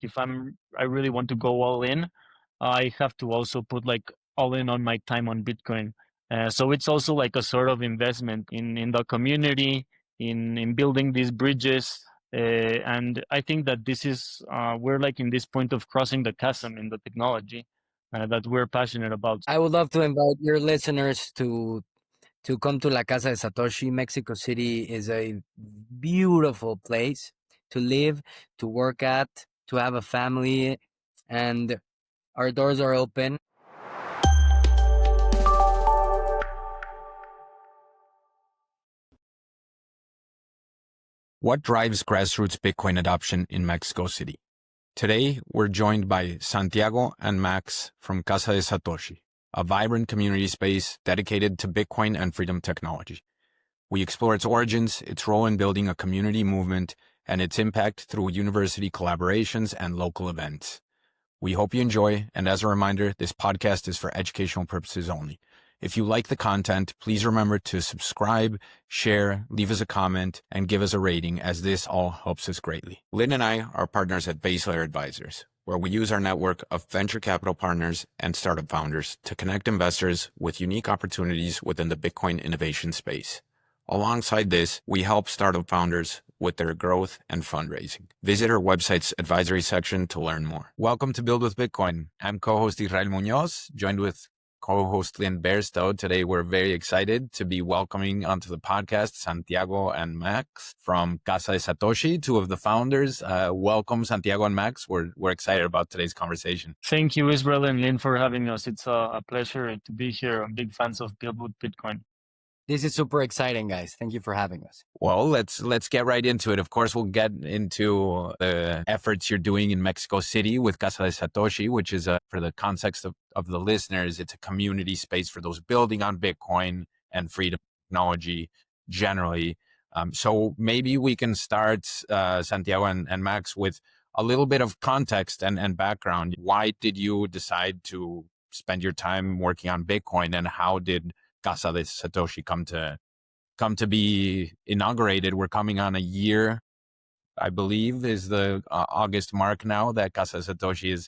if I really want to go all in, I have to also put like all in on my time on Bitcoin. So it's also like a sort of investment in the community, in building these bridges. And I think that this is we're like in this point of crossing the chasm in the technology that we're passionate about. I would love to invite your listeners to come to La Casa de Satoshi. Mexico City is a beautiful place to live, to work at, to have a family, and our doors are open. What drives grassroots Bitcoin adoption in Mexico City? Today, we're joined by Santiago and Max from Casa de Satoshi, a vibrant community space dedicated to Bitcoin and freedom technology. We explore its origins, its role in building a community movement, and its impact through university collaborations and local events. We hope you enjoy, and as a reminder, this podcast is for educational purposes only. If you like the content, please remember to subscribe, share, leave us a comment, and give us a rating, as this all helps us greatly. Lynne and I are partners at Bairstow Advisors, where we use our network of venture capital partners and startup founders to connect investors with unique opportunities within the Bitcoin innovation space. Alongside this, we help startup founders with their growth and fundraising. Visit our website's advisory section to learn more. Welcome to Build with Bitcoin. I'm co-host Israel Muñoz, joined with co-host Lynne Bairstow. Today, we're very excited to be welcoming onto the podcast Santiago and Max from Casa de Satoshi, two of the founders. Welcome, Santiago and Max. We're excited about today's conversation. Thank you, Israel and Lynn, for having us. It's a pleasure to be here. I'm big fans of Build with Bitcoin. This is super exciting, guys. Thank you for having us. Well, let's get right into it. Of course, we'll get into the efforts you're doing in Mexico City with Casa de Satoshi, which is, for the context of the listeners, it's a community space for those building on Bitcoin and freedom technology generally. So maybe we can start, Santiago and Max, with a little bit of context and background. Why did you decide to spend your time working on Bitcoin, and how did Casa de Satoshi come to be inaugurated? We're coming on a year, I believe, is the August mark now that Casa de Satoshi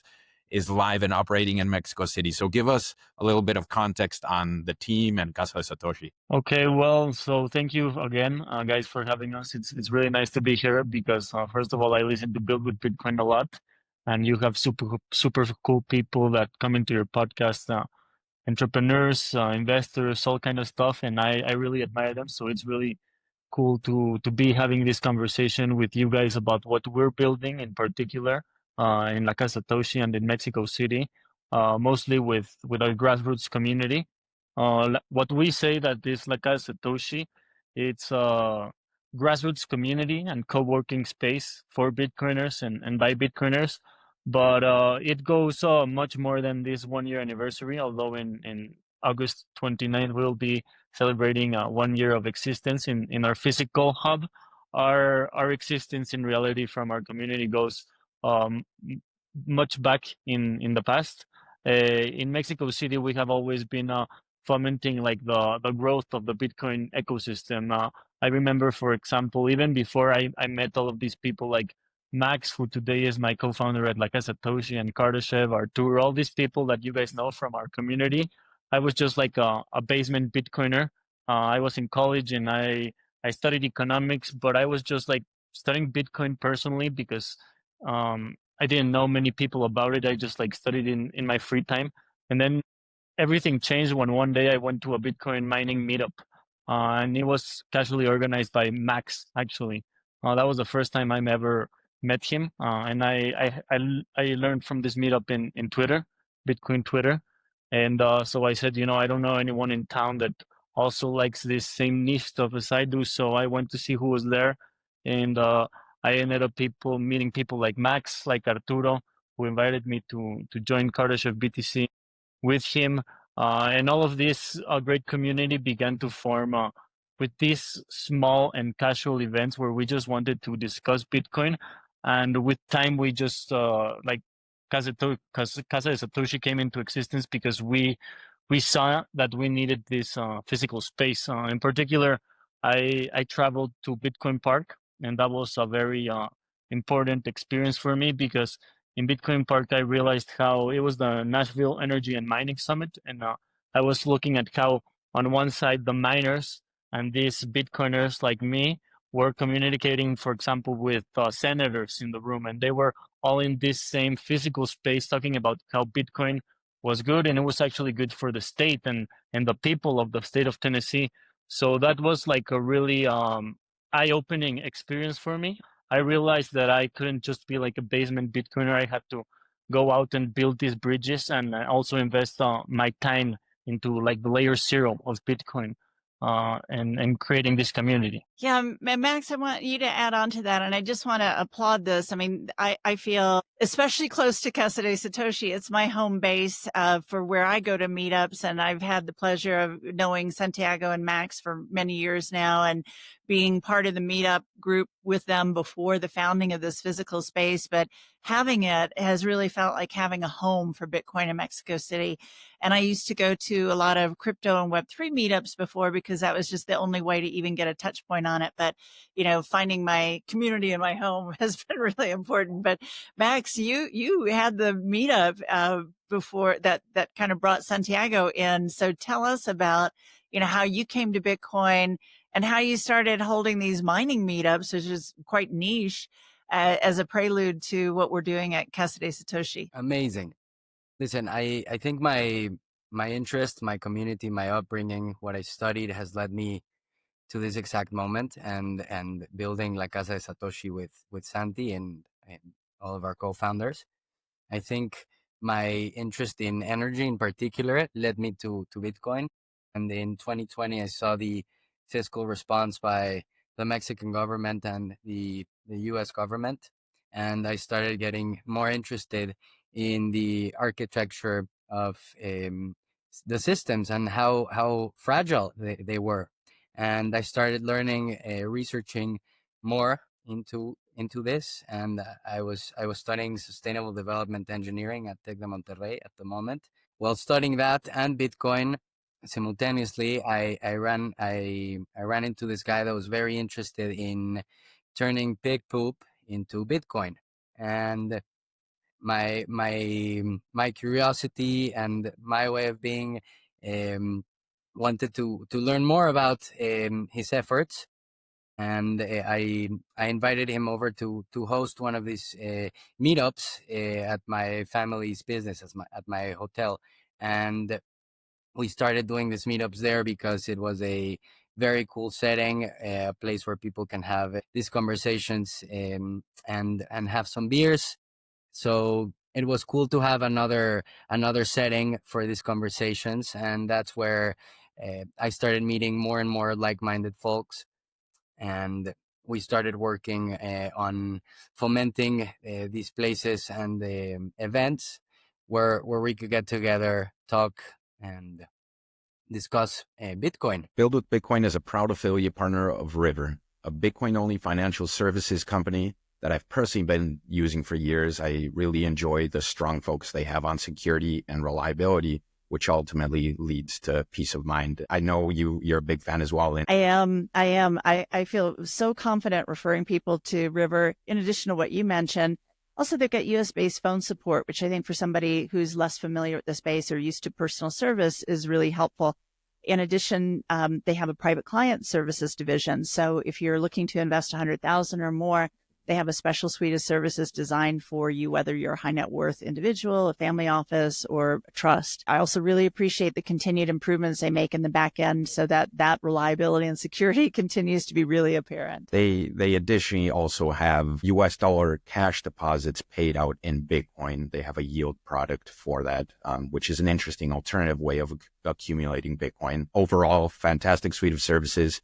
is live and operating in Mexico City. So give us a little bit of context on the team and Casa de Satoshi. Okay, well, so thank you again, guys, for having us. It's really nice to be here because first of all, I listen to Build with Bitcoin a lot, and you have super cool people that come into your podcast. Entrepreneurs, investors, all kind of stuff, and I really admire them. So it's really cool to be having this conversation with you guys about what we're building in particular in La Casa Satoshi and in Mexico City, mostly with our grassroots community. What we say that this La Casa Satoshi, it's a grassroots community and co-working space for Bitcoiners and by Bitcoiners. But it goes much more than this 1 year anniversary, although in August 29th, we'll be celebrating 1 year of existence in our physical hub. Our existence in reality from our community goes um, much back in the past. In Mexico City, we have always been fomenting like the growth of the Bitcoin ecosystem. I remember, for example, even before I met all of these people like Max, who today is my co-founder at La Casa Satoshi, and Kardashev, Artur, all these people that you guys know from our community. I was just like a basement Bitcoiner. I was in college and I studied economics, but I was just like studying Bitcoin personally because I didn't know many people about it. I just like studied in my free time. And then everything changed when one day I went to a Bitcoin mining meetup, and it was casually organized by Max. Actually, that was the first time I ever met him, and I learned from this meetup in Twitter, Bitcoin Twitter, and so I said, I don't know anyone in town that also likes this same niche stuff as I do. So I went to see who was there, and I ended up meeting people like Max, like Arturo, who invited me to join Kardashev BTC with him. And all of this great community began to form with these small and casual events where we just wanted to discuss Bitcoin. And with time, we just like Casa de Satoshi came into existence because we saw that we needed this physical space. In particular, I traveled to Bitcoin Park, and that was a very important experience for me because in Bitcoin Park, I realized how it was the Nashville Energy and Mining Summit, and I was looking at how on one side the miners and these Bitcoiners like me were communicating, for example, with senators in the room, and they were all in this same physical space talking about how Bitcoin was good and it was actually good for the state and the people of the state of Tennessee. So that was like a really eye-opening experience for me. I realized that I couldn't just be like a basement Bitcoiner. I had to go out and build these bridges and also invest my time into like the layer zero of Bitcoin and creating this community. Yeah, Max, I want you to add on to that. And I just want to applaud this. I mean, I feel especially close to Casa de Satoshi. It's my home base for where I go to meetups. And I've had the pleasure of knowing Santiago and Max for many years now and being part of the meetup group with them before the founding of this physical space. But having it has really felt like having a home for Bitcoin in Mexico City. And I used to go to a lot of crypto and Web3 meetups before because that was just the only way to even get a touch point on it. But, you know, finding my community in my home has been really important. But Max, you had the meetup before that kind of brought Santiago in. So tell us about, you know, how you came to Bitcoin and how you started holding these mining meetups, which is quite niche, as a prelude to what we're doing at Casa de Satoshi. Amazing. Listen, I think my interest, my community, my upbringing, what I studied has led me to this exact moment and building La Casa de Satoshi with Santi and all of our co-founders. I think my interest in energy in particular led me to Bitcoin. And in 2020, I saw the fiscal response by the Mexican government and the US government. And I started getting more interested in the architecture of the systems and how fragile they were. And I started learning, researching more into this, and I was studying sustainable development engineering at Tec de Monterrey at the moment. While studying that and Bitcoin simultaneously, I ran into this guy that was very interested in turning pig poop into Bitcoin, and my curiosity and my way of being wanted to learn more about his efforts. And I invited him over to host one of these meetups at my family's business, at my hotel, and we started doing these meetups there because it was a very cool setting, a place where people can have these conversations and have some beers. So it was cool to have another setting for these conversations, and that's where I started meeting more and more like-minded folks. And we started working on fomenting these places and events where we could get together, talk, and discuss Bitcoin. Build with Bitcoin is a proud affiliate partner of River, a Bitcoin-only financial services company that I've personally been using for years. I really enjoy the strong focus they have on security and reliability, which ultimately leads to peace of mind. I know you're a big fan as well, Lynne. I am. I feel so confident referring people to River, in addition to what you mentioned. Also, they've got US-based phone support, which I think for somebody who's less familiar with the space or used to personal service is really helpful. In addition, they have a private client services division. So if you're looking to invest 100,000 or more, they have a special suite of services designed for you, whether you're a high net worth individual, a family office, or a trust. I also really appreciate the continued improvements they make in the back end so that reliability and security continues to be really apparent. They additionally also have US dollar cash deposits paid out in Bitcoin. They have a yield product for that, which is an interesting alternative way of accumulating Bitcoin. Overall, fantastic suite of services.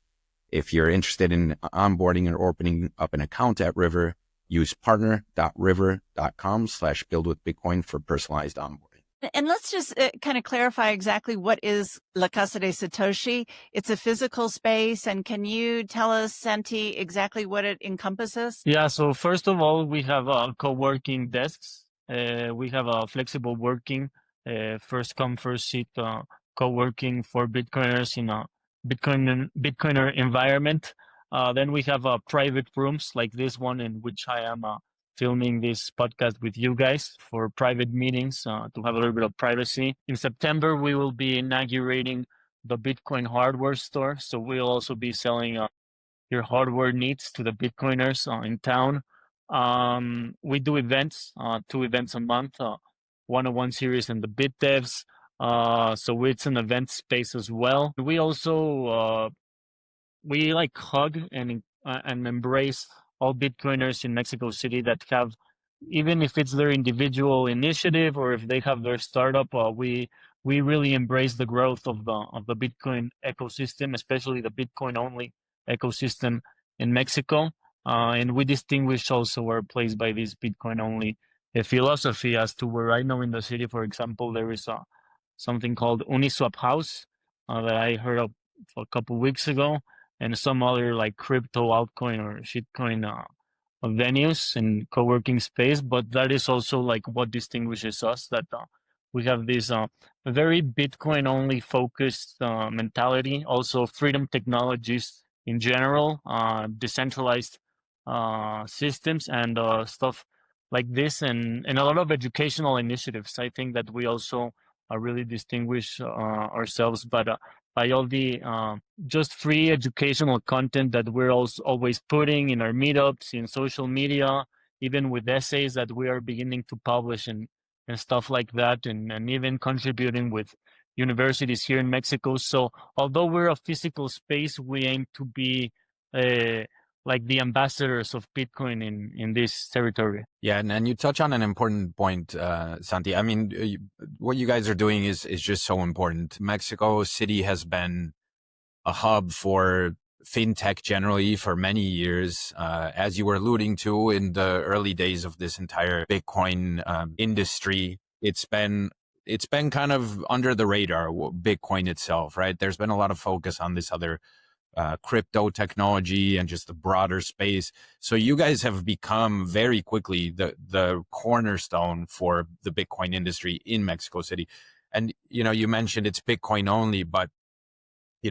If you're interested in onboarding or opening up an account at River, use partner.river.com/buildwithbitcoin for personalized onboarding. And let's just kind of clarify exactly what is La Casa de Satoshi. It's a physical space. And can you tell us, Santi, exactly what it encompasses? Yeah, so first of all, we have co-working desks. We have a flexible working, first come, first seat co-working for Bitcoiners in a Bitcoiner environment. Then we have private rooms like this one in which I am filming this podcast with you guys for private meetings to have a little bit of privacy. In September, we will be inaugurating the Bitcoin hardware store. So we'll also be selling your hardware needs to the Bitcoiners in town. We do events, 2 events a month, one-on-one series and the Bit Devs. So it's an event space as well. We also we like hug and embrace all Bitcoiners in Mexico City that have, even if it's their individual initiative or if they have their startup, we really embrace the growth of the Bitcoin ecosystem, especially the Bitcoin only ecosystem in Mexico. And we distinguish also our place by this Bitcoin only philosophy. As to where I know in the city, for example, there is something called Uniswap House that I heard of a couple weeks ago, and some other like crypto altcoin or shitcoin venues and co-working space. But that is also like what distinguishes us, that we have this very Bitcoin only focused mentality, also freedom technologies in general, decentralized systems and stuff like this, and a lot of educational initiatives. I think that we also really distinguish ourselves by all the just free educational content that we're also always putting in our meetups, in social media, even with essays that we are beginning to publish and stuff like that, and even contributing with universities here in Mexico. So although we're a physical space, we aim to be uh, like the ambassadors of Bitcoin in this territory. Yeah, and you touch on an important point, Santi. I mean, what you guys are doing is just so important. Mexico City has been a hub for fintech generally for many years. As you were alluding to in the early days of this entire Bitcoin industry, it's been kind of under the radar, Bitcoin itself, right? There's been a lot of focus on this other crypto technology and just the broader space. So you guys have become very quickly the cornerstone for the Bitcoin industry in Mexico City. And, you mentioned it's Bitcoin only, but,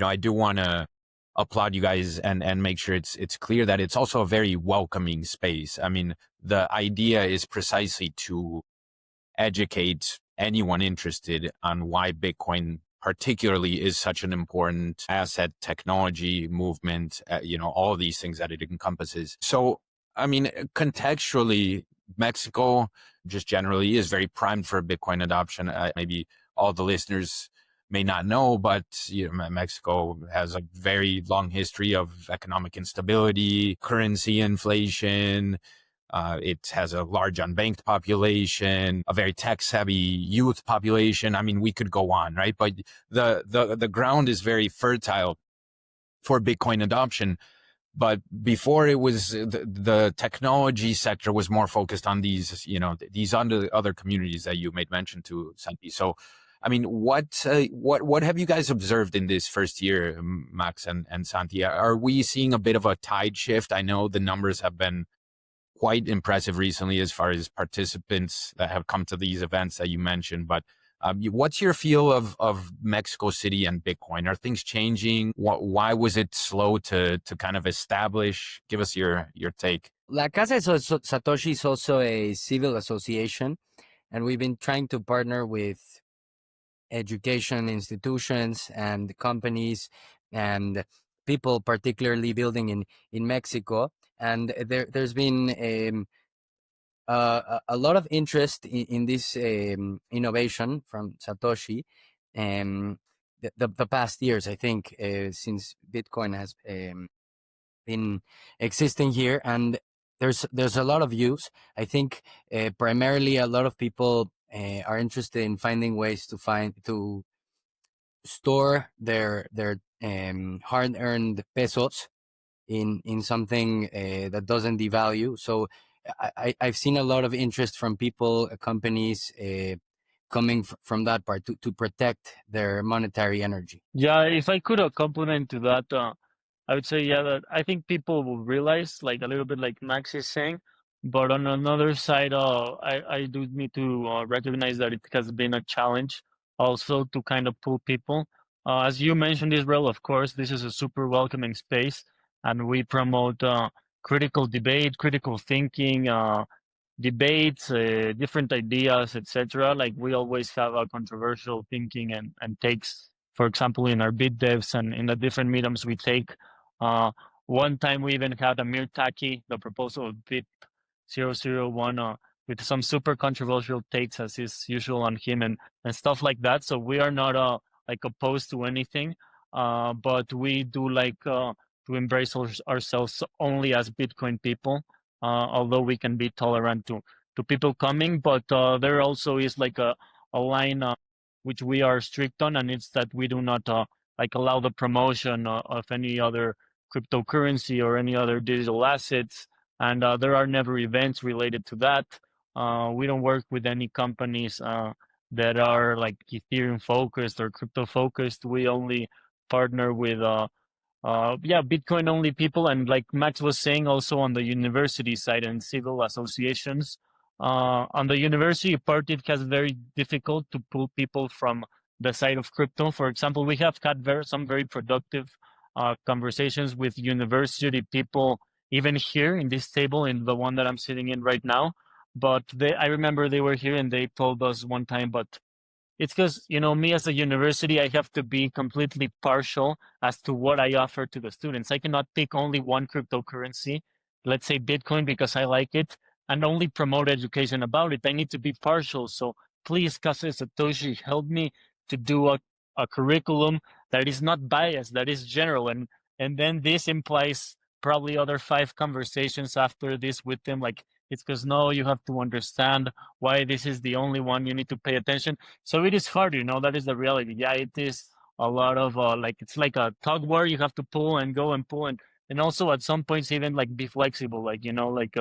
I do want to applaud you guys and make sure it's clear that it's also a very welcoming space. I mean, the idea is precisely to educate anyone interested on why Bitcoin particularly is such an important asset, technology, movement, all of these things that it encompasses. So, I mean, contextually, Mexico just generally is very primed for Bitcoin adoption. Maybe all the listeners may not know, but Mexico has a very long history of economic instability, currency inflation. It has a large unbanked population, a very tech-savvy youth population. I mean, we could go on, right? But the ground is very fertile for Bitcoin adoption. But before, it was the technology sector was more focused on these other communities that you made mention to, Santi. So, I mean, what have you guys observed in this first year, Max and Santi? Are we seeing a bit of a tide shift? I know the numbers have been quite impressive recently as far as participants that have come to these events that you mentioned. But what's your feel of Mexico City and Bitcoin? Are things changing? Why was it slow to kind of establish? Give us your take. La Casa de Satoshi is also a civil association, and we've been trying to partner with education institutions and companies and people, particularly building in Mexico. And there's been a lot of interest in this innovation from Satoshi the past years, I think, since Bitcoin has been existing here. And there's a lot of use. I think primarily a lot of people are interested in finding ways to store their hard-earned pesos in something that doesn't devalue. So I've seen a lot of interest from people, companies coming from that part to protect their monetary energy. Yeah, if I could complement to that, I would say, yeah, that I think people will realize, like a little bit like Max is saying, but on another side, I do need to recognize that it has been a challenge also to kind of pull people. As you mentioned, Israel, of course, this is a super welcoming space, and we promote critical debate, critical thinking, debates, different ideas, etc. Like we always have a controversial thinking and takes. For example, in our bit devs and in the different meetups we take. Uh, One time we even had Amir Taki, the proposal of bit 001, with some super controversial takes as is usual on him and stuff like that. So we are not like opposed to anything, but we do like to embrace ourselves only as Bitcoin people, although we can be tolerant to people coming. But there also is like a line which we are strict on, and it's that we do not like allow the promotion of any other cryptocurrency or any other digital assets, and there are never events related to that. We don't work with any companies that are like Ethereum focused or crypto focused. We only partner with yeah, Bitcoin only people. And like Max was saying, also on the university side and civil associations, on the university part, it has very difficult to pull people from the side of crypto. For example, we have had some very productive conversations with university people, even here in this table, in the one that I'm sitting in right now. But I remember they were here and they told us one time, but it's because, you know, me as a university, I have to be completely partial as to what I offer to the students. I cannot pick only one cryptocurrency, let's say Bitcoin, because I like it, and only promote education about it. I need to be partial. So please, Casa de Satoshi, help me to do a curriculum that is not biased, that is general. And then this implies probably other 5 conversations after this with them. Like, it's because no, you have to understand why this is the only one you need to pay attention. So it is hard, you know, that is the reality. Yeah, it is a lot of like, it's like a tug war. You have to pull and go and pull. And also at some points, even like be flexible, like, you know, like,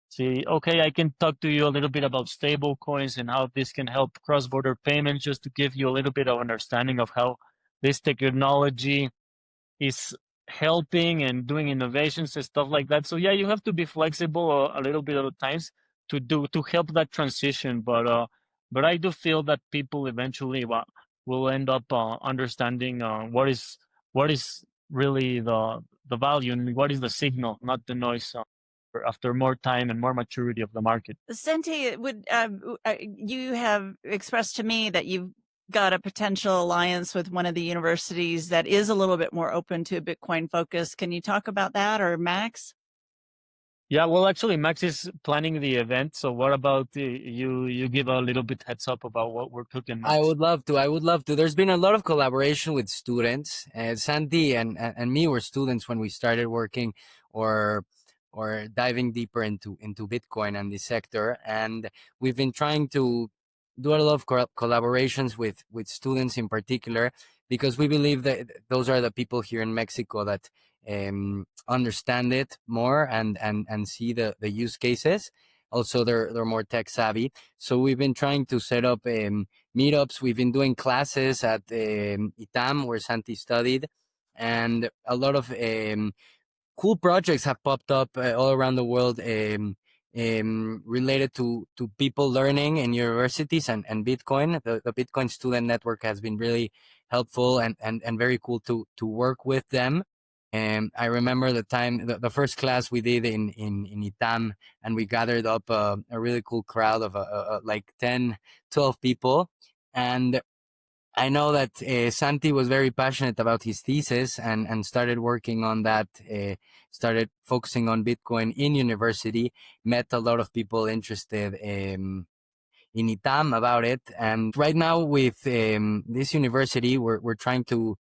see, okay, I can talk to you a little bit about stable coins and how this can help cross-border payments, just to give you a little bit of understanding of how this technology is helping and doing innovations and stuff like that. So yeah, you have to be flexible a little bit at times to help that transition. But I do feel that people eventually will end up understanding what is really the value and what is the signal, not the noise. After more time and more maturity of the market. Santi, you have expressed to me that you've got a potential alliance with one of the universities that is a little bit more open to Bitcoin focus. Can you talk about that, or Max? Yeah, well, actually, Max is planning the event. So what about you? You give a little bit heads up about what we're cooking, Max. I would love to. I would love to. There's been a lot of collaboration with students. Santi and me were students when we started working or diving deeper into Bitcoin and the sector. And we've been trying to do a lot of collaborations with students in particular, because we believe that those are the people here in Mexico that understand it more and see the use cases. Also, they're more tech savvy. So we've been trying to set up meetups. We've been doing classes at ITAM, where Santi studied, and a lot of cool projects have popped up all around the world, related to people learning in universities and Bitcoin. The Bitcoin student network has been really helpful and very cool to work with them. I remember the first class we did in ITAM, and we gathered up a really cool crowd of like 10, 12 people. And I know that Santi was very passionate about his thesis and started working on that, started focusing on Bitcoin in university, met a lot of people interested in ITAM about it. And right now with this university, we're trying to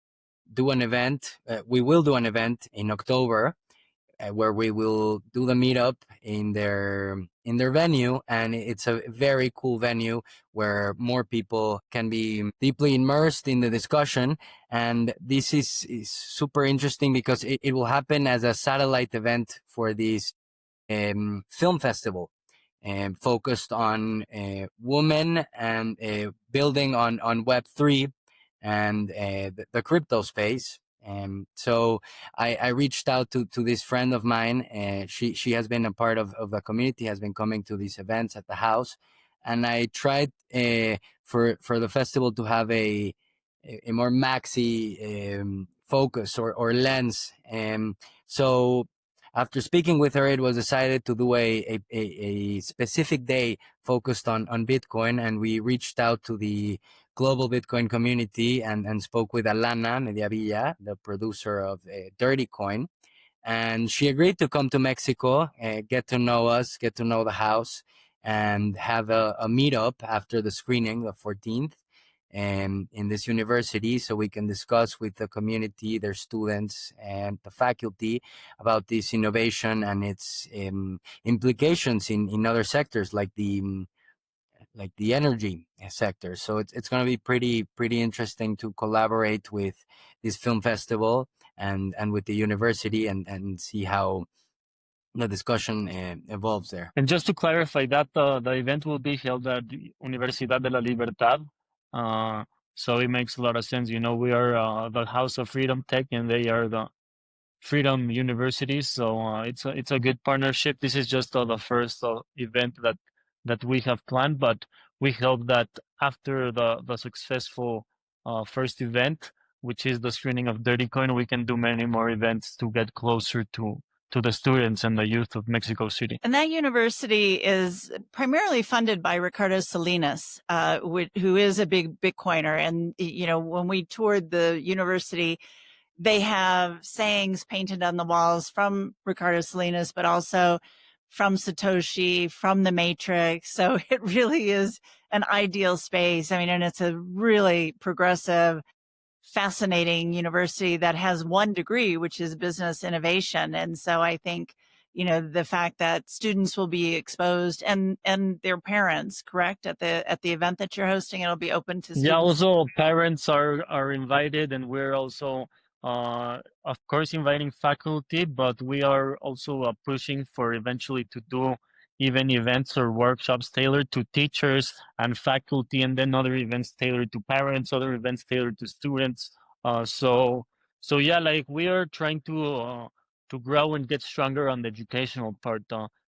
do an event. We will do an event in October, where we will do the meetup in their venue, and it's a very cool venue where more people can be deeply immersed in the discussion. And this is super interesting because it will happen as a satellite event for this film festival, focused on women and building on Web3 and the crypto space. So I reached out to this friend of mine. She has been a part of the community, has been coming to these events at the house, and I tried for the festival to have a more maxi focus or lens. So after speaking with her, it was decided to do a specific day focused on Bitcoin, and we reached out to the global Bitcoin community and spoke with Alana Mediavilla, the producer of Dirty Coin, and she agreed to come to Mexico, get to know us, get to know the house, and have a meetup after the screening, the 14th, in this university, so we can discuss with the community, their students, and the faculty about this innovation and its implications in other sectors like the energy sector. So it's going to be pretty interesting to collaborate with this film festival and with the university and see how the discussion evolves there. And just to clarify that the event will be held at the Universidad de la Libertad. So it makes a lot of sense. You know, we are the House of Freedom Tech, and they are the Freedom Universities. So it's a good partnership. This is just the first event that we have planned, but we hope that after the successful first event, which is the screening of Dirty Coin, we can do many more events to get closer to the students and the youth of Mexico City. And that university is primarily funded by Ricardo Salinas, who is a big Bitcoiner. And, you know, when we toured the university, they have sayings painted on the walls from Ricardo Salinas, but also from Satoshi, from the Matrix. So it really is an ideal space. I mean, and it's a really progressive, fascinating university that has one degree, which is business innovation. And so I think, you know, the fact that students will be exposed and their parents, correct, at the event that you're hosting, it'll be open to students. Yeah, also parents are invited, and we're also of course inviting faculty, but we are also pushing for eventually to do even events or workshops tailored to teachers and faculty, and then other events tailored to parents, other events tailored to students. So yeah, like we are trying to grow and get stronger on the educational part,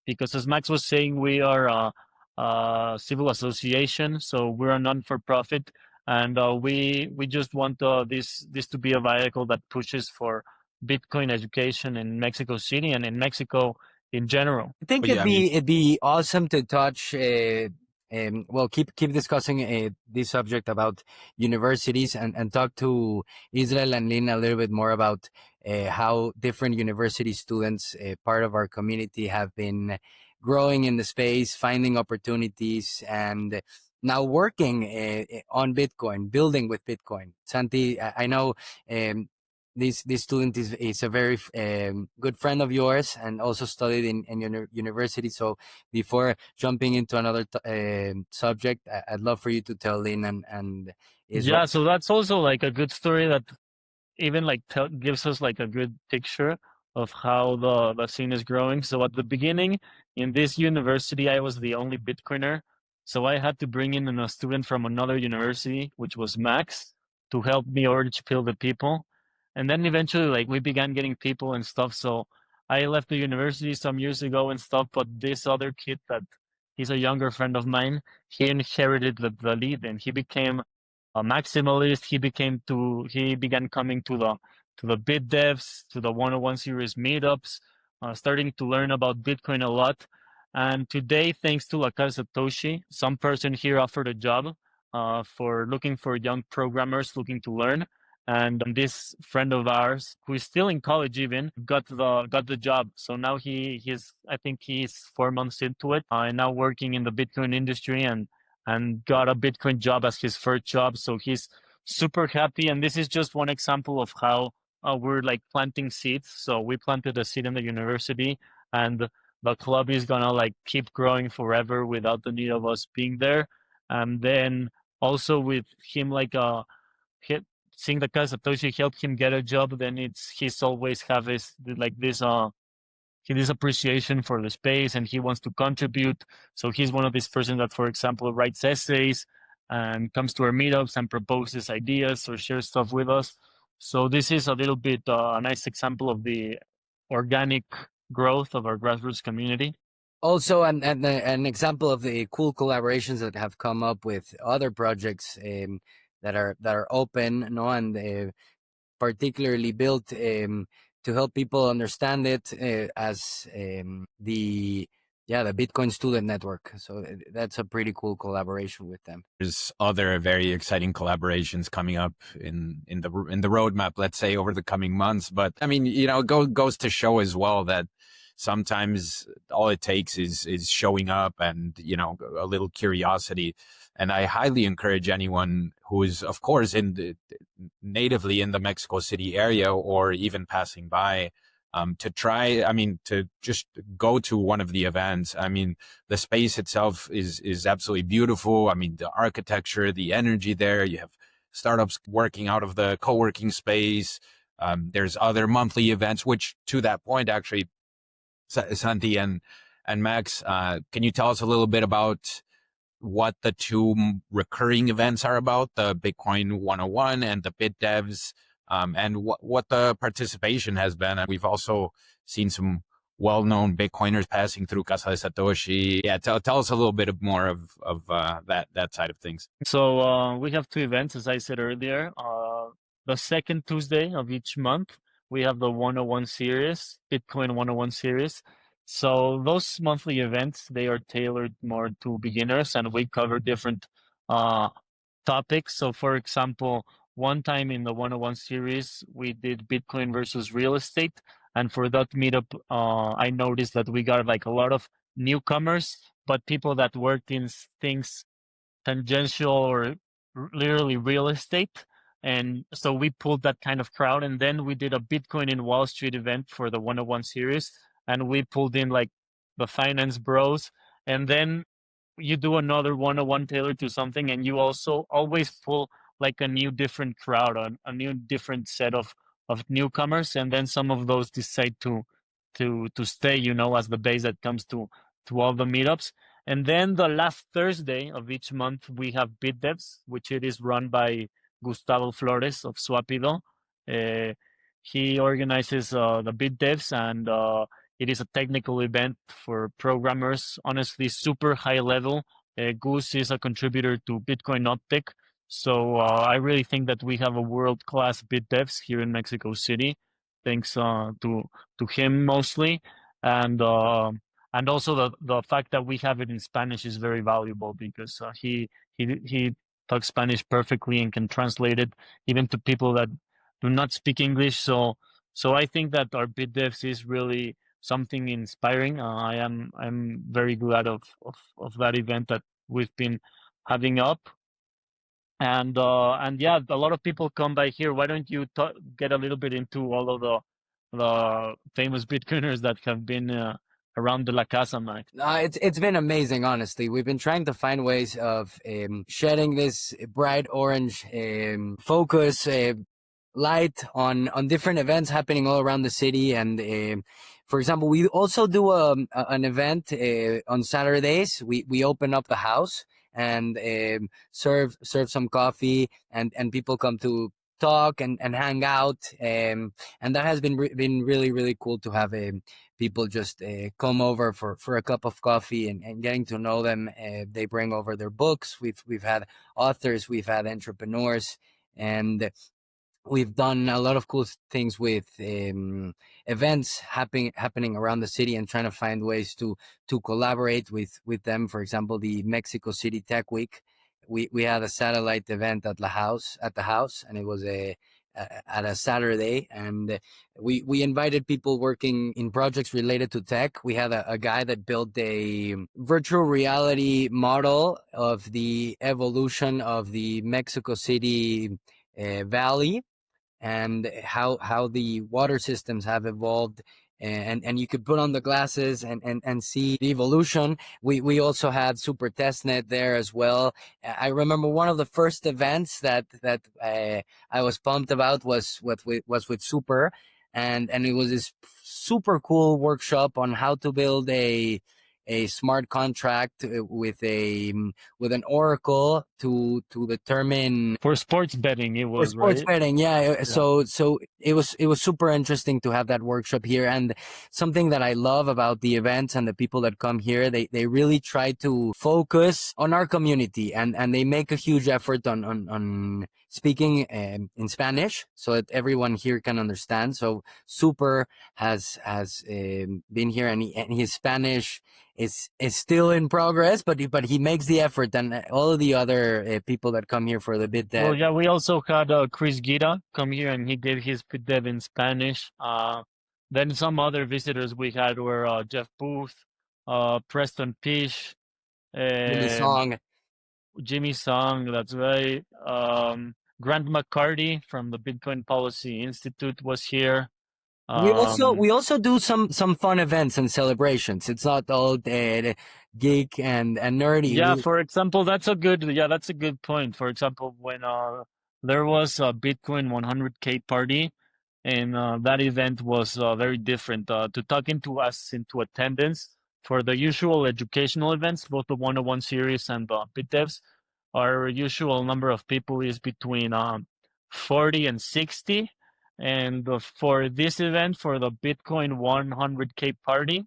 because as Max was saying, we are a civil association, so we're a non-for-profit, and we just want this to be a vehicle that pushes for Bitcoin education in Mexico City and in Mexico in general. I think But yeah, I mean, it'd be awesome to touch. Well, keep discussing this subject about universities and talk to Israel and Lynne a little bit more about how different university students, part of our community, have been growing in the space, finding opportunities, and now working on Bitcoin, building with Bitcoin. Santi, I know this student is a very good friend of yours and also studied in university. So before jumping into another subject, I'd love for you to tell Lynne and Israel. Yeah, so that's also like a good story that even like gives us like a good picture of how the scene is growing. So at the beginning in this university, I was the only Bitcoiner. So I had to bring in a student from another university, which was Max, to help me orange pill the people. And then eventually like we began getting people and stuff. So I left the university some years ago and stuff, but this other kid that he's a younger friend of mine, he inherited the lead, and he became a maximalist. He began coming to the bit devs, to the 101 series meetups, starting to learn about Bitcoin a lot. And today, thanks to La Casa de Satoshi, some person here offered a job for looking for young programmers looking to learn. And this friend of ours, who is still in college, even got the job. So now I think he's 4 months into it, and now working in the Bitcoin industry, and got a Bitcoin job as his first job. So he's super happy. And this is just one example of how we're like planting seeds. So we planted a seed in the university, and the club is gonna like keep growing forever without the need of us being there. And then also with him, like seeing the Casa Satoshi help him get a job, then he's always have this like this appreciation for the space, and he wants to contribute. So he's one of these persons that, for example, writes essays and comes to our meetups and proposes ideas or shares stuff with us. So this is a little bit a nice example of the organic growth of our grassroots community. Also, an example of the cool collaborations that have come up with other projects that are open, no, and particularly built to to help people understand it as the Bitcoin Student Network. So that's a pretty cool collaboration with them. There's other very exciting collaborations coming up in the roadmap, let's say, over the coming months. But I mean, goes to show as well that sometimes all it takes is showing up and, a little curiosity. And I highly encourage anyone who is, of course, natively in the Mexico City area or even passing by, to try, to just go to one of the events. I mean, the space itself is absolutely beautiful. I mean, the architecture, the energy there, you have startups working out of the co-working space. There's other monthly events, which to that point, actually, Santi and Max, can you tell us a little bit about what the two recurring events are about, the Bitcoin 101 and the BitDevs, and what the participation has been? And we've also seen some well-known Bitcoiners passing through Casa de Satoshi. Yeah, tell us a little bit more of that side of things. So we have two events, as I said earlier. The second Tuesday of each month, we have the 101 series, Bitcoin 101 series. So those monthly events, they are tailored more to beginners, and we cover different topics. So for example, one time in the 101 series, we did Bitcoin versus real estate. And for that meetup, I noticed that we got like a lot of newcomers, but people that worked in things tangential or literally real estate. And so we pulled that kind of crowd. And then we did a Bitcoin in Wall Street event for the 101 series. And we pulled in like the finance bros. And then you do another 101 tailored to something, and you also always pull like a new different crowd, a new different set of newcomers. And then some of those decide to stay, as the base that comes to all the meetups. And then the last Thursday of each month, we have BitDevs, which it is run by Gustavo Flores of Swapido. He organizes the BitDevs, and it is a technical event for programmers, honestly, super high level. Gus is a contributor to Bitcoin Optic. So I really think that we have a world-class BitDevs here in Mexico City, thanks to him mostly. And also the fact that we have it in Spanish is very valuable, because he talks Spanish perfectly and can translate it even to people that do not speak English. So I think that our BitDevs is really something inspiring. I'm very glad of that event that we've been having up. And yeah, a lot of people come by here. Why don't you get a little bit into all of the famous Bitcoiners that have been around the La Casa, Max? It's been amazing, honestly. We've been trying to find ways of shedding this bright orange focus, light on different events happening all around the city. And for example, we also do an event on Saturdays. We open up the house and serve some coffee, and people come to talk and hang out, and that has been really, really cool to have people just come over for a cup of coffee and getting to know them. They bring over their books. We've had authors, we've had entrepreneurs, and we've done a lot of cool things with events happening around the city, and trying to find ways to collaborate with them. For example, the Mexico City Tech Week, we had a satellite event at the house, and it was at a Saturday, and we invited people working in projects related to tech. We had a guy that built a virtual reality model of the evolution of the Mexico City Valley, and how the water systems have evolved, and you could put on the glasses and see the evolution. We also had Super Testnet there as well. I remember one of the first events that I was pumped about was with Super, and it was this super cool workshop on how to build a a smart contract with an oracle to determine For sports betting, it for was, sports right? betting. Yeah. So it was super interesting to have that workshop here. And something that I love about the events and the people that come here, they really try to focus on our community, and they make a huge effort on speaking in Spanish so that everyone here can understand. So Super has been here, and his Spanish is still in progress, but he makes the effort, and all of the other people that come here for the bit Well, dev. yeah, we also had Chris Guida come here and he gave his pit dev in Spanish. Then some other visitors we had were Jeff Booth, Preston Pish, Jimmy um, Song. Jimmy Song, that's right. Grant McCarty from the Bitcoin Policy Institute was here. We also do some fun events and celebrations. It's not all geek and nerdy. Yeah, for example, that's a good point. For example, when there was a Bitcoin 100K party, and that event was very different. To talking to us into attendance for the usual educational events, both the 101 series and the BitDevs, our usual number of people is between 40 and 60. And for this event, for the Bitcoin 100K party,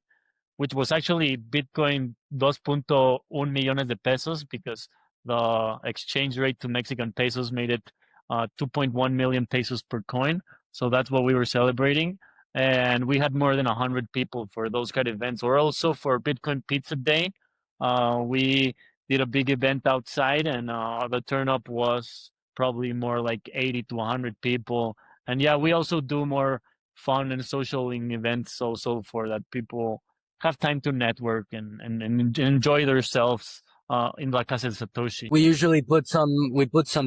which was actually Bitcoin 2.1 millones de pesos because the exchange rate to Mexican pesos made it 2.1 million pesos per coin. So that's what we were celebrating. And we had more than 100 people for those kind of events. Or also for Bitcoin Pizza Day, we did a big event outside, and the turn up was probably more like 80 to 100 people. And yeah, we also do more fun and social events also for that people have time to network and enjoy themselves in La Casa de Satoshi. We usually put some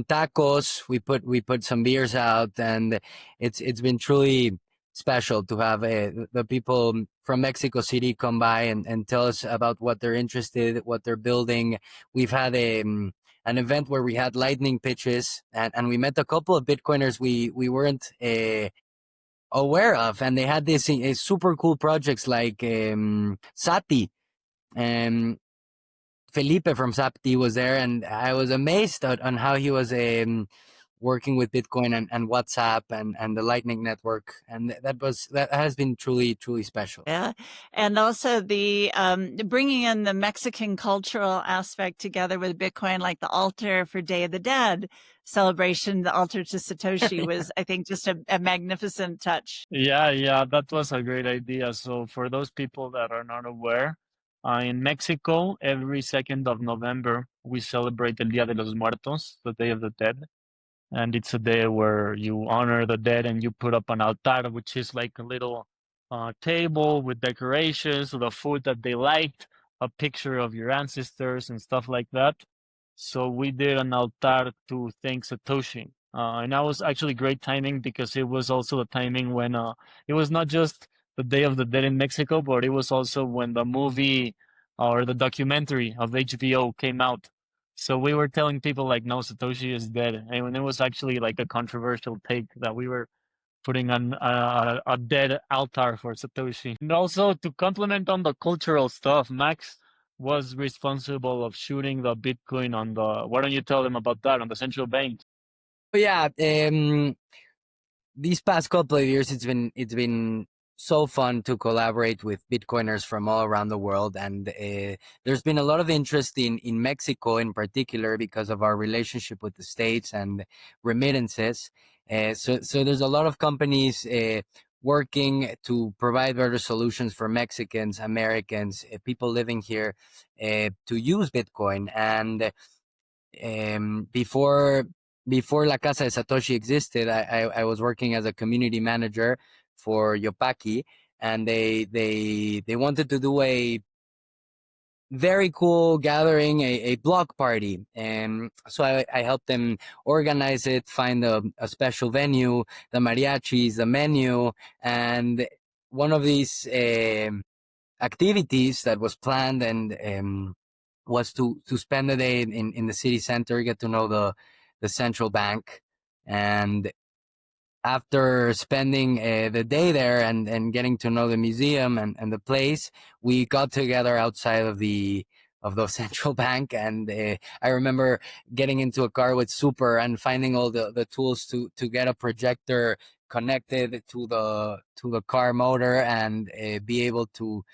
tacos. We put some beers out, and it's been truly special to have the people from Mexico City come by and tell us about what they're interested, what they're building. We've had an event where we had lightning pitches, and we met a couple of Bitcoiners we weren't aware of, and they had this super cool projects like Sati. And Felipe from Sapti was there, and I was amazed on how he was working with Bitcoin and WhatsApp and the Lightning Network, and that has been truly special. Yeah, and also the bringing in the Mexican cultural aspect together with Bitcoin, like the altar for Day of the Dead celebration, the altar to Satoshi was, I think, just a magnificent touch. Yeah, that was a great idea. So for those people that are not aware, in Mexico, every 2nd of November, we celebrate el Día de los Muertos, the Day of the Dead. And it's a day where you honor the dead and you put up an altar, which is like a little table with decorations, the food that they liked, a picture of your ancestors and stuff like that. So we did an altar to thank Satoshi. And that was actually great timing because it was also the timing when it was not just the Day of the Dead in Mexico, but it was also when the movie or the documentary of HBO came out. So we were telling people like, no, Satoshi is dead. And when it was actually like a controversial take that we were putting on a dead altar for Satoshi. And also to complement on the cultural stuff, Max was responsible of shooting the Bitcoin on the, why don't you tell them about that, on the central bank? But yeah, these past couple of years, it's been so fun to collaborate with Bitcoiners from all around the world, and there's been a lot of interest in Mexico in particular because of our relationship with the States and remittances. So there's a lot of companies working to provide better solutions for Mexicans, Americans, people living here to use Bitcoin. And before La Casa de Satoshi existed, I was working as a community manager for Yopaki, and they wanted to do a very cool gathering, a block party. And so I helped them organize it, find a special venue, the mariachis, the menu, and one of these activities that was planned and was to spend the day in the city center, get to know the central bank, and after spending the day there and getting to know the museum and the place, we got together outside of the central bank, and I remember getting into a car with Super and finding all the tools to get a projector connected to the car motor and be able to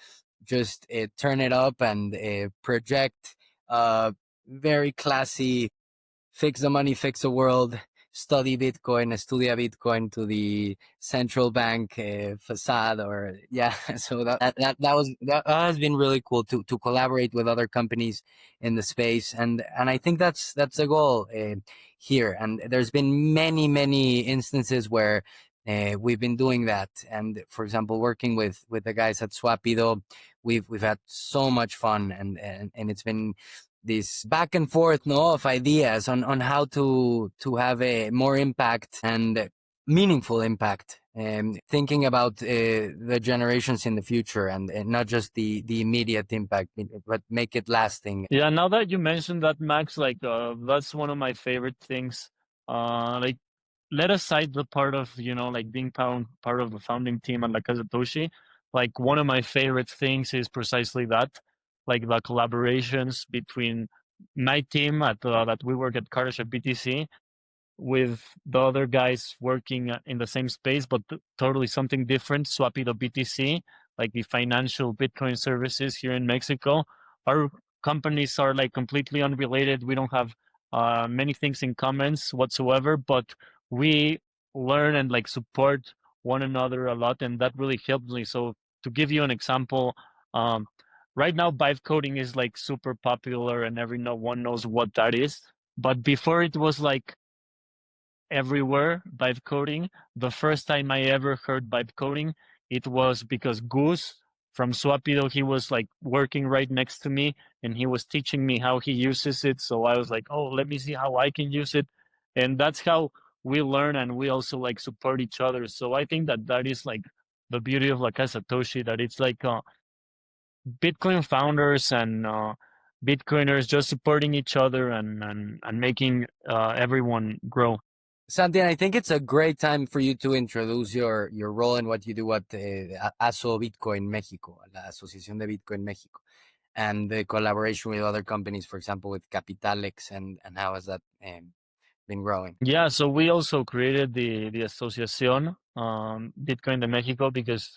just turn it up and project very classy fix the money, fix the world, study Bitcoin, estudia Bitcoin to the central bank facade, or yeah. So that has been really cool to collaborate with other companies in the space, and I think that's the goal here. And there's been many instances where we've been doing that. And for example, working with the guys at Swapido, we've had so much fun, and it's been this back and forth of ideas on how to have a more impact and meaningful impact, thinking about the generations in the future, and not just the immediate impact, but make it lasting. Yeah, now that you mentioned that, Max, like that's one of my favorite things. Like, let aside the part of, like being part of the founding team at La Casa de Satoshi, like one of my favorite things is precisely that, like the collaborations between my team that we work at Cardiff BTC with the other guys working in the same space, but totally something different. Swapido BTC, like the financial Bitcoin services here in Mexico. Our companies are like completely unrelated. We don't have many things in common whatsoever, but we learn and like support one another a lot, and that really helped me. So to give you an example, right now vibe coding is like super popular, and everyone knows what that is. But before it was like everywhere vibe coding. The first time I ever heard vibe coding, it was because Goose from Swapido, he was like working right next to me, and he was teaching me how he uses it. So I was like, oh, let me see how I can use it. And that's how we learn, and we also like support each other. So I think that that is like the beauty of La Casa Satoshi, that it's like Bitcoin founders and Bitcoiners just supporting each other and making everyone grow. Santi, I think it's a great time for you to introduce your role and what you do at ASO Bitcoin México, la Asociación de Bitcoin México, and the collaboration with other companies, for example, with Capitalex, and how has that been growing? Yeah, so we also created the Asociación Bitcoin de Mexico because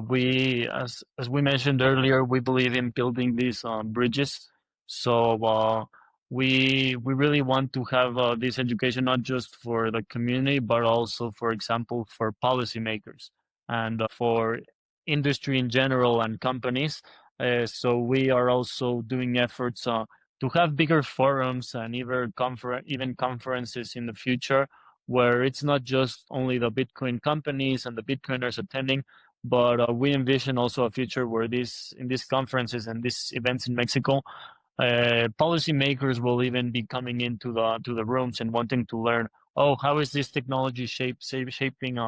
we, as we mentioned earlier, we believe in building these bridges. So we really want to have this education not just for the community, but also, for example, for policymakers and for industry in general and companies. So we are also doing efforts to have bigger forums and even conferences in the future, where it's not just only the Bitcoin companies and the Bitcoiners attending, but we envision also a future where in these conferences and these events in Mexico, policymakers will even be coming into the rooms and wanting to learn, oh, how is this technology shaping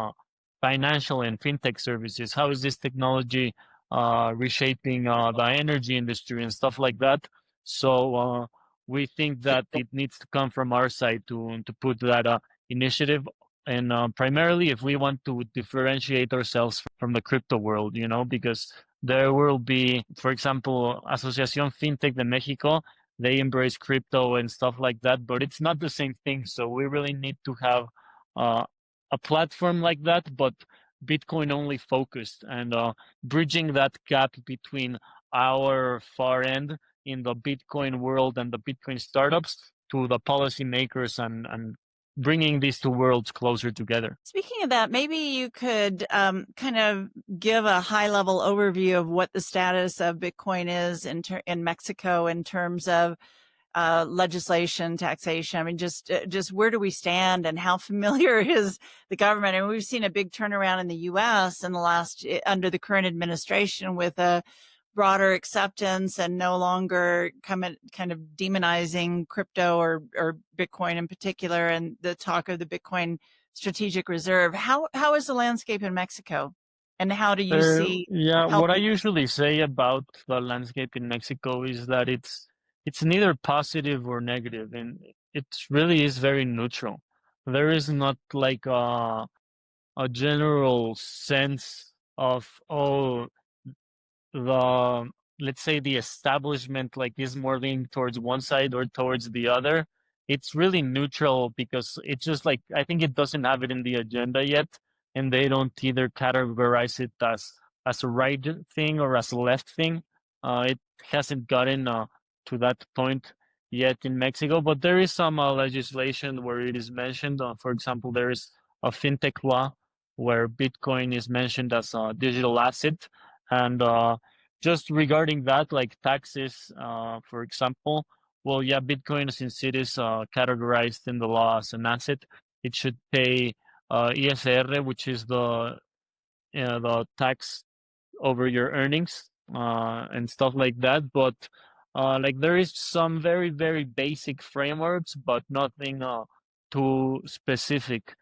financial and fintech services? How is this technology reshaping the energy industry and stuff like that? So we think that it needs to come from our side to put that initiative. And primarily, if we want to differentiate ourselves from the crypto world, because there will be, for example, Asociación Fintech de Mexico, they embrace crypto and stuff like that, but it's not the same thing. So we really need to have a platform like that, but Bitcoin only focused, and bridging that gap between our far end in the Bitcoin world and the Bitcoin startups to the policymakers, and bringing these two worlds closer together. Speaking of that, maybe you could kind of give a high-level overview of what the status of Bitcoin is in Mexico in terms of legislation, taxation. I mean, just where do we stand, and how familiar is the government? And we've seen a big turnaround in the U.S. in the last under the current administration with a broader acceptance and no longer kind of demonizing crypto or Bitcoin in particular, and the talk of the Bitcoin strategic reserve. How is the landscape in Mexico, and how do you see? Yeah, what I usually say about the landscape in Mexico is that it's neither positive or negative, and it really is very neutral. There is not like a general sense of, oh, the, let's say, the establishment like is more leaning towards one side or towards the other. It's really neutral because it's just like, I think it doesn't have it in the agenda yet, and they don't either categorize it as a right thing or as a left thing. It hasn't gotten to that point yet in Mexico, but there is some legislation where it is mentioned. For example, there is a fintech law where Bitcoin is mentioned as a digital asset, and just regarding that, like taxes, for example, well, yeah, Bitcoin, since it is categorized in the law as an asset, it should pay ISR, which is the tax over your earnings and stuff like that. But like there is some very, very basic frameworks, but nothing too specific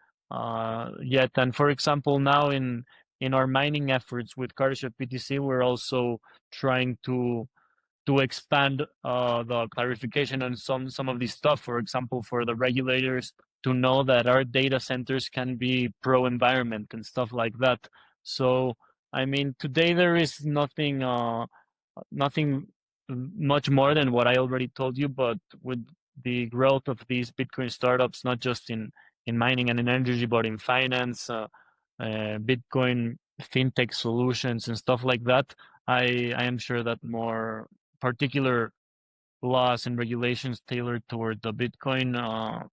yet. And for example, now in our mining efforts with Cardaship PTC, we're also trying to expand the clarification on some of this stuff. For example, for the regulators to know that our data centers can be pro-environment and stuff like that. So, I mean, today there is nothing much more than what I already told you, but with the growth of these Bitcoin startups, not just in mining and in energy, but in finance, Bitcoin fintech solutions and stuff like that, I am sure that more particular laws and regulations tailored toward the Bitcoin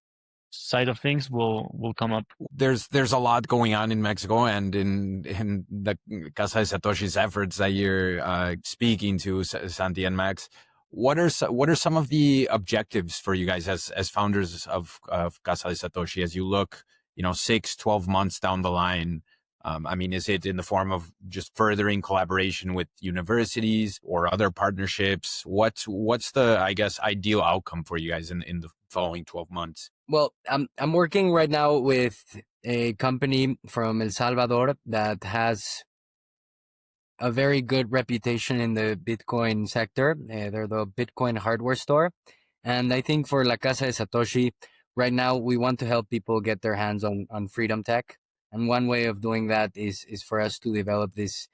side of things will come up. There's a lot going on in Mexico and in the Casa de Satoshi's efforts that you're speaking to, Santi and Max. What are some of the objectives for you guys as founders of Casa de Satoshi as you look, 6-12 months down the line? I mean, is it in the form of just furthering collaboration with universities or other partnerships? What's the, I guess, ideal outcome for you guys in the following 12 months? Well, I'm working right now with a company from El Salvador that has a very good reputation in the Bitcoin sector. They're the Bitcoin hardware store. And I think for La Casa de Satoshi, right now we want to help people get their hands on freedom tech. And one way of doing that is for us to develop this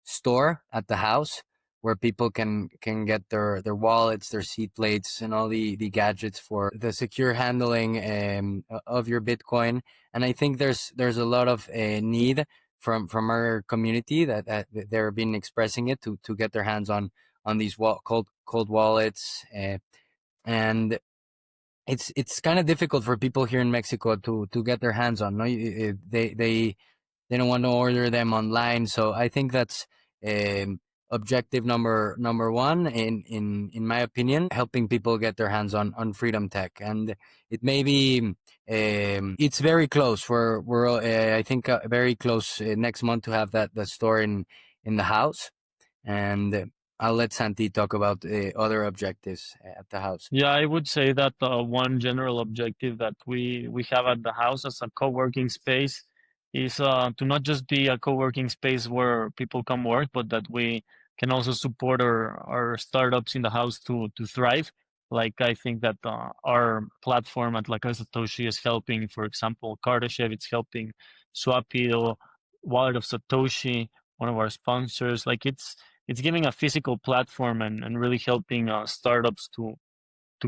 store at the house where people can get their wallets, their seed plates, and all the gadgets for the secure handling of your Bitcoin. And I think there's a lot of need from our community that they're been expressing it to get their hands on these cold wallets, and it's kind of difficult for people here in Mexico to get their hands on. No, they don't want to order them online, so I think that's objective number one in my opinion, helping people get their hands on freedom tech. And it may be it's very close. We're I think very close next month to have the store in the house, and I'll let Santi talk about other objectives at the house. Yeah, I would say that one general objective that we have at the house as a co-working space is to not just be a co-working space where people come work, but that we can also support our startups in the house to thrive. Like I think that our platform at La Casa Satoshi is helping, for example, Kardashev, it's helping Swapito, Wallet of Satoshi, one of our sponsors. Like it's giving a physical platform and really helping startups to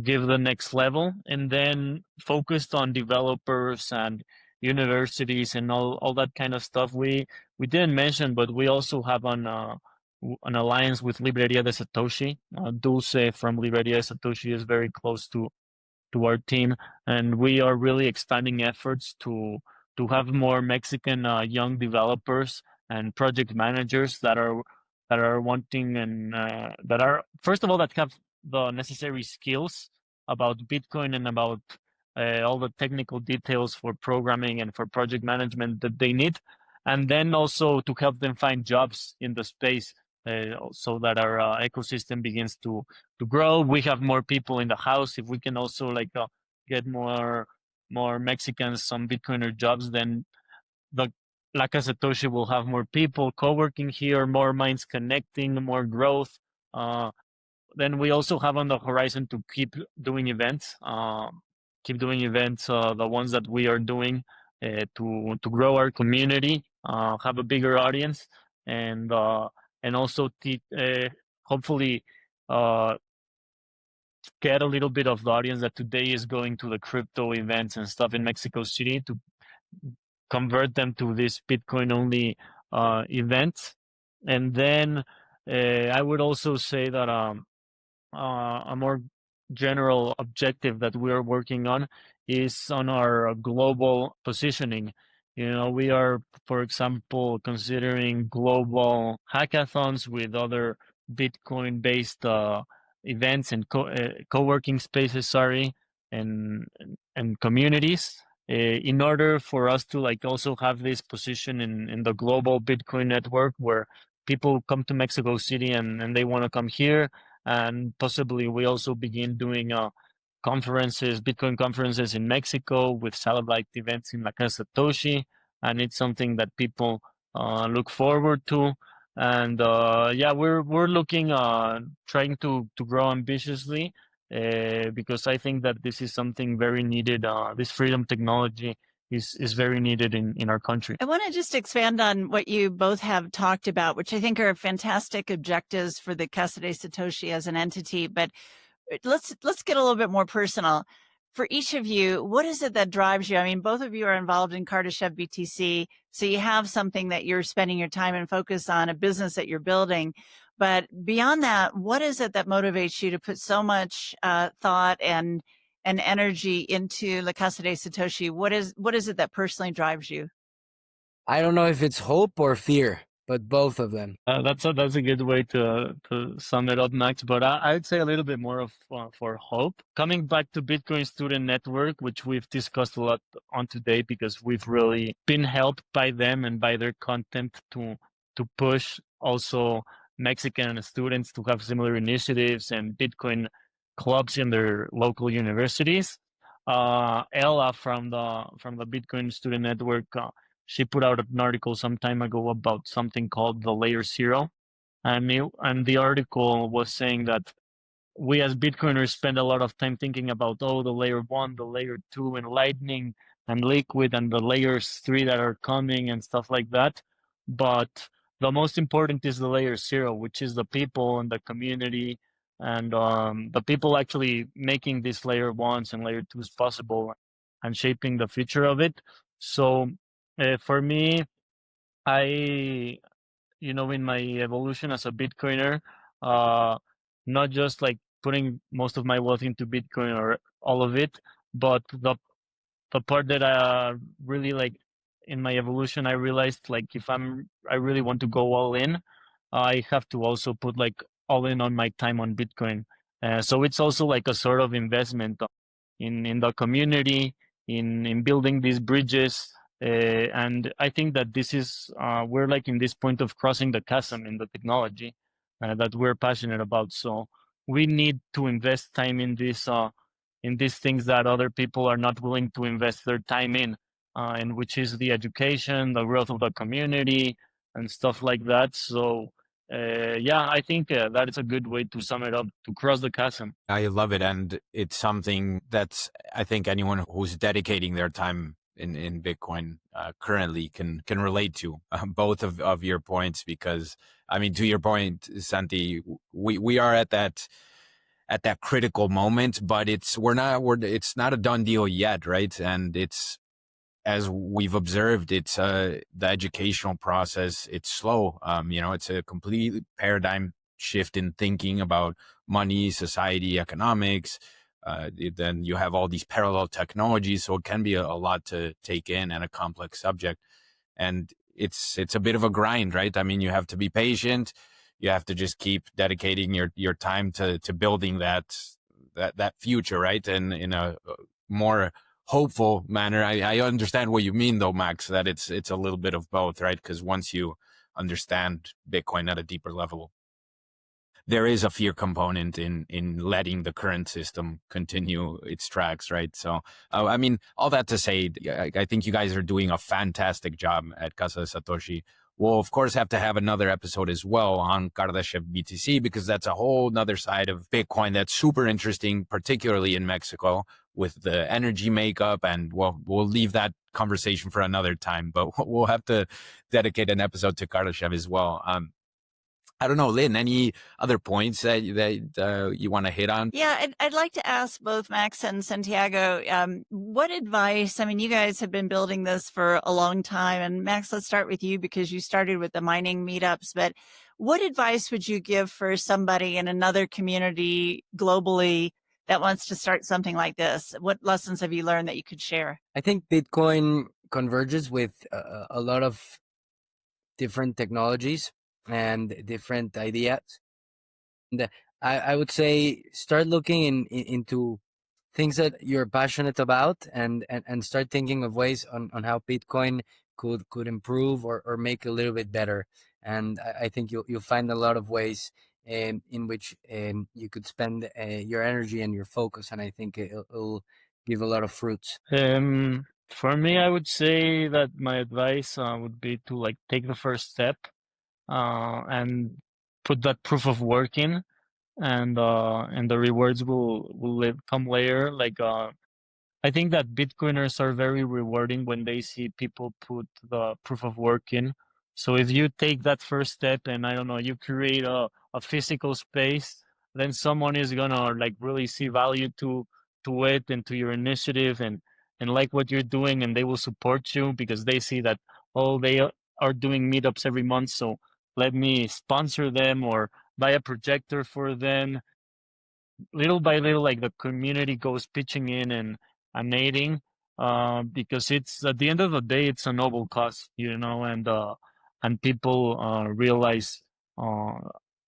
give the next level, and then focused on developers and universities and all that kind of stuff. We didn't mention, but we also have an alliance with Libreria de Satoshi. Dulce from Libreria de Satoshi is very close to our team, and we are really expanding efforts to have more Mexican young developers and project managers that are wanting and that are, first of all, that have the necessary skills about Bitcoin and about all the technical details for programming and for project management that they need, and then also to help them find jobs in the space so that our ecosystem begins to grow. We have more people in the house. If we can also like get more Mexicans some Bitcoiner jobs, then the La Casa Satoshi will have more people co-working here, more minds connecting, more growth. Then we also have on the horizon to keep doing events, the ones that we are doing to grow our community, have a bigger audience, and also hopefully get a little bit of the audience that today is going to the crypto events and stuff in Mexico City to convert them to this Bitcoin only events. And then I would also say that a more general objective that we are working on is on our global positioning. We are, for example, considering global hackathons with other Bitcoin-based events and co-working spaces, and communities, in order for us to like also have this position in the global Bitcoin network where people come to Mexico City and they want to come here, and possibly we also begin doing conferences, Bitcoin conferences in Mexico with satellite events in La Casa de Satoshi, and it's something that people look forward to. And yeah, we're looking trying to grow ambitiously, because I think that this is something very needed. This freedom technology is very needed in our country. I want to just expand on what you both have talked about, which I think are fantastic objectives for the Casa de Satoshi as an entity. But let's get a little bit more personal. For each of you, what is it that drives you? I mean, both of you are involved in Kardashev BTC, so you have something that you're spending your time and focus on, a business that you're building. But beyond that, what is it that motivates you to put so much thought and energy into La Casa de Satoshi? What is it that personally drives you? I don't know if it's hope or fear, but both of them. That's a good way to sum it up, Max. But I'd say a little bit more of for hope. Coming back to Bitcoin Student Network, which we've discussed a lot on today, because we've really been helped by them and by their content to push also Mexican students to have similar initiatives and Bitcoin clubs in their local universities. Ella from the Bitcoin Student Network, she put out an article some time ago about something called the Layer Zero, and the article was saying that we as Bitcoiners spend a lot of time thinking about the layer 1, the layer 2, and Lightning and Liquid, and the layers 3 that are coming and stuff like that. But the most important is the layer 0, which is the people and the community, and the people actually making these layer 1s and layer 2s possible and shaping the future of it. So for me, I, in my evolution as a Bitcoiner, not just like putting most of my wealth into Bitcoin or all of it, but the part that I really like in my evolution, I realized like if I really want to go all in, I have to also put like all in on my time on Bitcoin. So it's also like a sort of investment in the community, in building these bridges. And I think that this is we're like in this point of crossing the chasm in the technology that we're passionate about. So we need to invest time in these things that other people are not willing to invest their time in, and which is the education, the growth of the community, and stuff like that. So yeah, I think that is a good way to sum it up, to cross the chasm. I love it. And it's something that's, I think anyone who's dedicating their time in Bitcoin currently can relate to both of your points, because I mean, to your point, Santi, we are at that critical moment, but it's not a done deal yet, right? And it's, as we've observed, it's the educational process. It's slow. It's a complete paradigm shift in thinking about money, society, economics. Then you have all these parallel technologies, so it can be a lot to take in and a complex subject. And it's a bit of a grind, right? I mean, you have to be patient. You have to just keep dedicating your time to building that future, right? And in a more hopeful manner. I understand what you mean though, Max, that it's a little bit of both, right? Because once you understand Bitcoin at a deeper level, there is a fear component in letting the current system continue its tracks, right? So, I mean, all that to say, I think you guys are doing a fantastic job at Casa de Satoshi. we'll of course have to have another episode as well on Kardashev BTC, because that's a whole nother side of Bitcoin that's super interesting, particularly in Mexico with the energy makeup. And we'll leave that conversation for another time, but we'll have to dedicate an episode to Kardashev as well. I don't know, Lynne, any other points that you want to hit on? Yeah, I'd like to ask both Max and Santiago, what advice, I mean, you guys have been building this for a long time, and Max, let's start with you because you started with the mining meetups, but what advice would you give for somebody in another community globally that wants to start something like this? What lessons have you learned that you could share? I think Bitcoin converges with a lot of different technologies and different ideas. And I would say start looking into things that you're passionate about, and start thinking of ways on how Bitcoin could improve or make a little bit better. And I think you'll find a lot of ways in which you could spend your energy and your focus, and I think it'll give a lot of fruits. For me, I would say that my advice would be to like take the first step and put that proof of work in, and the rewards will come later. Like I think that Bitcoiners are very rewarding when they see people put the proof of work in. So if you take that first step and I don't know, you create a physical space, then someone is gonna like really see value to it and to your initiative and like what you're doing, and they will support you because they see that, oh, they are doing meetups every month, so let me sponsor them or buy a projector for them. Little by little, like the community goes pitching in and aiding, because it's at the end of the day, it's a noble cause, you know, and people realize uh,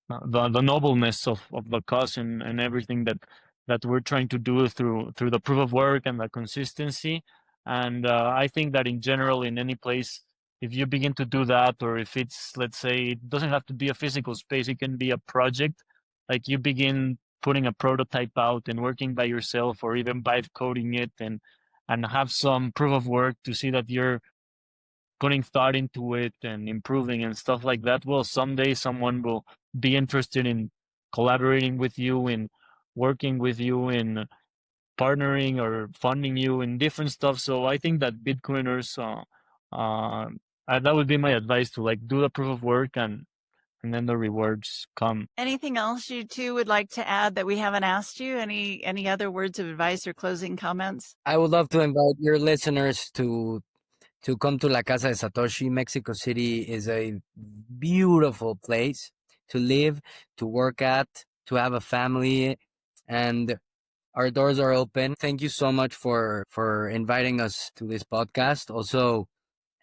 the nobleness of the cause and everything that we're trying to do through the proof of work and the consistency. And I think that in general, in any place, if you begin to do that, or if it's, let's say, it doesn't have to be a physical space, it can be a project. Like you begin putting a prototype out and working by yourself, or even vibe coding it, and have some proof of work to see that you're putting thought into it and improving and stuff like that. Well, someday someone will be interested in collaborating with you, in working with you, in partnering or funding you in different stuff. So I think that Bitcoiners, uh, that would be my advice, to like do the proof of work, and then the rewards come. Anything else you two would like to add that we haven't asked you? Any other words of advice or closing comments? I would love to invite your listeners to come to La Casa de Satoshi. Mexico City is a beautiful place to live, to work at, to have a family, and our doors are open. Thank you so much for inviting us to this podcast. Also,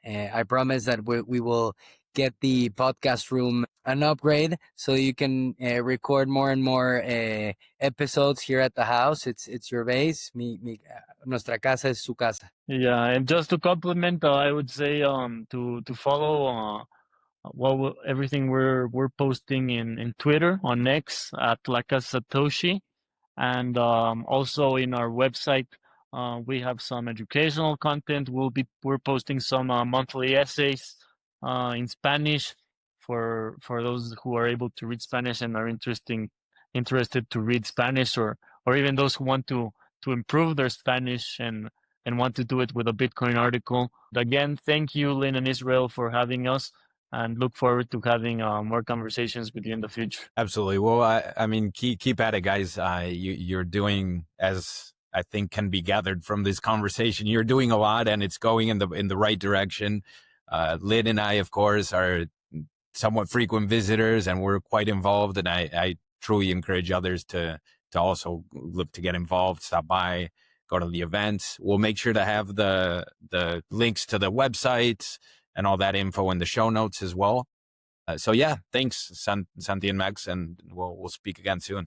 I promise that we will get the podcast room an upgrade so you can record more and more episodes here at the house. It's your base. Nuestra casa es su casa. Yeah, and just to complement, I would say to follow everything we're posting in Twitter, on X at La Casa Satoshi, and also in our website we have some educational content. We're posting some monthly essays in Spanish for those who are able to read Spanish and are interested to read Spanish, or even those who want to improve their Spanish and want to do it with a Bitcoin article. Again, thank you, Lynne and Israel, for having us, and look forward to having more conversations with you in the future. Absolutely. Well, I mean, keep at it, guys. You're doing, as I think can be gathered from this conversation, you're doing a lot, and it's going in the right direction. Lynne and I, of course, are somewhat frequent visitors, and we're quite involved. And I truly encourage others to also look to get involved, stop by, go to the events. We'll make sure to have the links to the websites and all that info in the show notes as well. So yeah, thanks, Santi and Max, and we'll speak again soon.